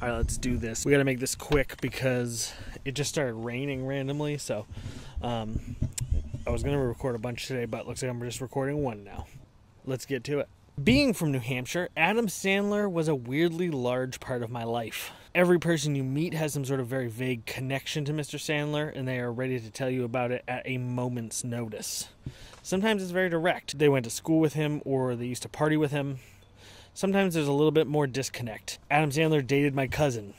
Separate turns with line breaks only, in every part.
All right, let's do this. We got to make this quick because it just started raining randomly. So I was going to record a bunch today, but it looks like I'm just recording one now. Let's get to it. Being from New Hampshire, Adam Sandler was a weirdly large part of my life. Every person you meet has some sort of very vague connection to Mr. Sandler, and they are ready to tell you about it at a moment's notice. Sometimes it's very direct. They went to school with him, or they used to party with him. Sometimes there's a little bit more disconnect. Adam Sandler dated my cousin.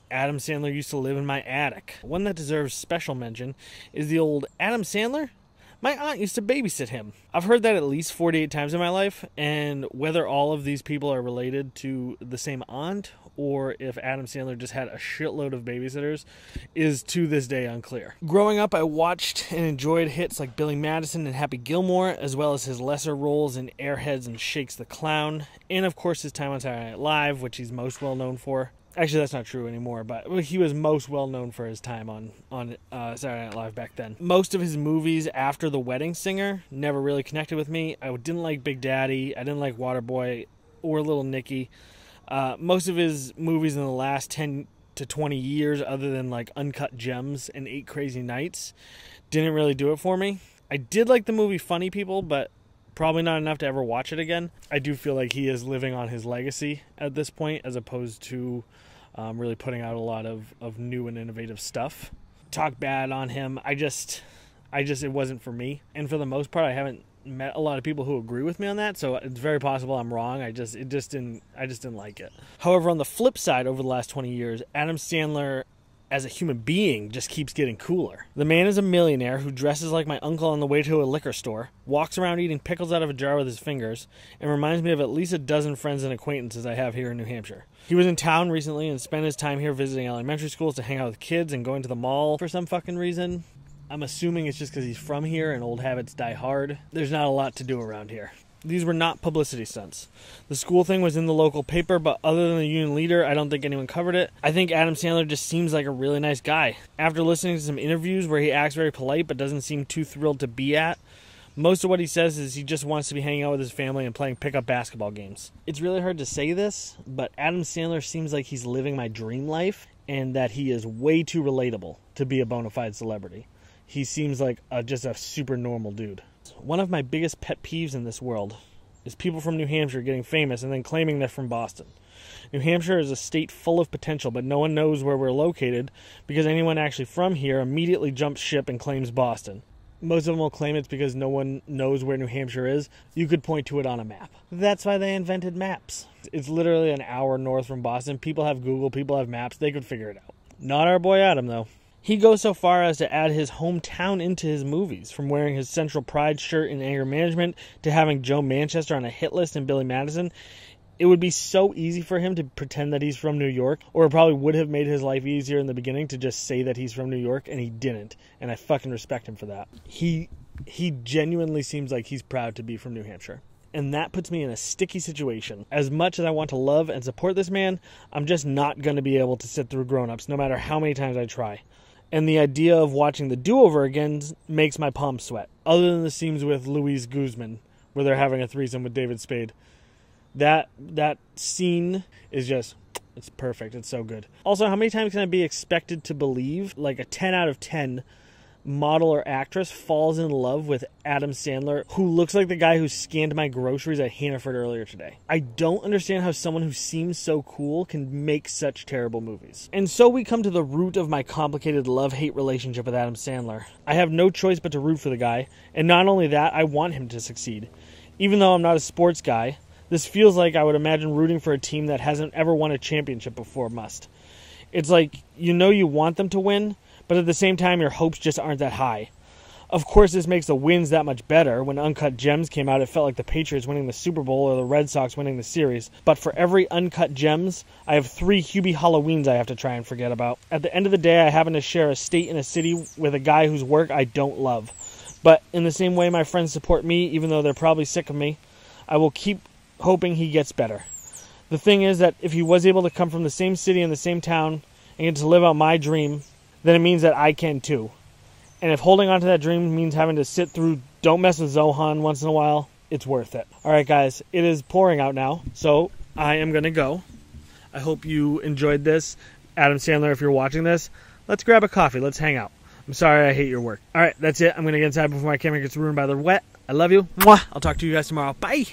Adam Sandler used to live in my attic. One that deserves special mention is the old Adam Sandler. My aunt used to babysit him. I've heard that at least 48 times in my life, and whether all of these people are related to the same aunt or if Adam Sandler just had a shitload of babysitters is to this day unclear. Growing up, I watched and enjoyed hits like Billy Madison and Happy Gilmore, as well as his lesser roles in Airheads and Shakes the Clown, and of course his time on Saturday Night Live, which he's most well known for. Actually, that's not true anymore, but he was most well known for his time on Saturday Night Live back then. Most of his movies after The Wedding Singer never really connected with me. I didn't like Big Daddy. I didn't like Waterboy or Little Nicky. Most of his movies in the last 10 to 20 years, other than like Uncut Gems and 8 Crazy Nights, didn't really do it for me. I did like the movie Funny People, but probably not enough to ever watch it again. I do feel like he is living on his legacy at this point, as opposed to really putting out a lot of new and innovative stuff. Talk bad on him. I just, it wasn't for me. And for the most part, I haven't met a lot of people who agree with me on that, so it's very possible I'm wrong. I just didn't like it. However, on the flip side, over the last 20 years, Adam Sandler as a human being just keeps getting cooler. The man is a millionaire who dresses like my uncle on the way to a liquor store, walks around eating pickles out of a jar with his fingers, and reminds me of at least a dozen friends and acquaintances I have here in New Hampshire. He was in town recently and spent his time here visiting elementary schools to hang out with kids and going to the mall for some fucking reason. I'm assuming it's just because he's from here and old habits die hard. There's not a lot to do around here. These were not publicity stunts. The school thing was in the local paper, but other than the union leader, I don't think anyone covered it. I think Adam Sandler just seems like a really nice guy. After listening to some interviews where he acts very polite but doesn't seem too thrilled to be at, most of what he says is he just wants to be hanging out with his family and playing pickup basketball games. It's really hard to say this, but Adam Sandler seems like he's living my dream life and that he is way too relatable to be a bona fide celebrity. He seems like just a super normal dude. One of my biggest pet peeves in this world is people from New Hampshire getting famous and then claiming they're from Boston. New Hampshire is a state full of potential, but no one knows where we're located because anyone actually from here immediately jumps ship and claims Boston. Most of them will claim it's because no one knows where New Hampshire is. You could point to it on a map. That's why they invented maps. It's literally an hour north from Boston. People have Google, people have maps. They could figure it out. Not our boy Adam, though. He goes so far as to add his hometown into his movies, from wearing his Central Pride shirt in Anger Management to having Joe Manchester on a hit list in Billy Madison. It would be so easy for him to pretend that he's from New York, or it probably would have made his life easier in the beginning to just say that he's from New York, and he didn't, and I fucking respect him for that. He genuinely seems like he's proud to be from New Hampshire. And that puts me in a sticky situation. As much as I want to love and support this man, I'm just not going to be able to sit through grown-ups, no matter how many times I try. And the idea of watching the do-over again makes my palms sweat. Other than the scenes with Louise Guzman, where they're having a threesome with David Spade. That scene is just, it's perfect. It's so good. Also, how many times can I be expected to believe, like a 10 out of 10 model or actress falls in love with Adam Sandler, who looks like the guy who scanned my groceries at Hannaford earlier today? I don't understand how someone who seems so cool can make such terrible movies. And so we come to the root of my complicated love-hate relationship with Adam Sandler. I have no choice but to root for the guy, and not only that, I want him to succeed. Even though I'm not a sports guy, this feels like I would imagine rooting for a team that hasn't ever won a championship before must. It's like, you know you want them to win, but at the same time, your hopes just aren't that high. Of course, this makes the wins that much better. When Uncut Gems came out, it felt like the Patriots winning the Super Bowl or the Red Sox winning the series. But for every Uncut Gems, I have 3 Hubie Halloweens I have to try and forget about. At the end of the day, I happen to share a state and a city with a guy whose work I don't love. But in the same way my friends support me, even though they're probably sick of me, I will keep hoping he gets better. The thing is that if he was able to come from the same city and the same town and get to live out my dream, then it means that I can too. And if holding on to that dream means having to sit through Don't Mess with Zohan once in a while, it's worth it. Alright guys, it is pouring out now, so I am going to go. I hope you enjoyed this. Adam Sandler, if you're watching this, let's grab a coffee. Let's hang out. I'm sorry I hate your work. All right, that's it. I'm going to get inside before my camera gets ruined by the wet. I love you. Mwah. I'll talk to you guys tomorrow. Bye.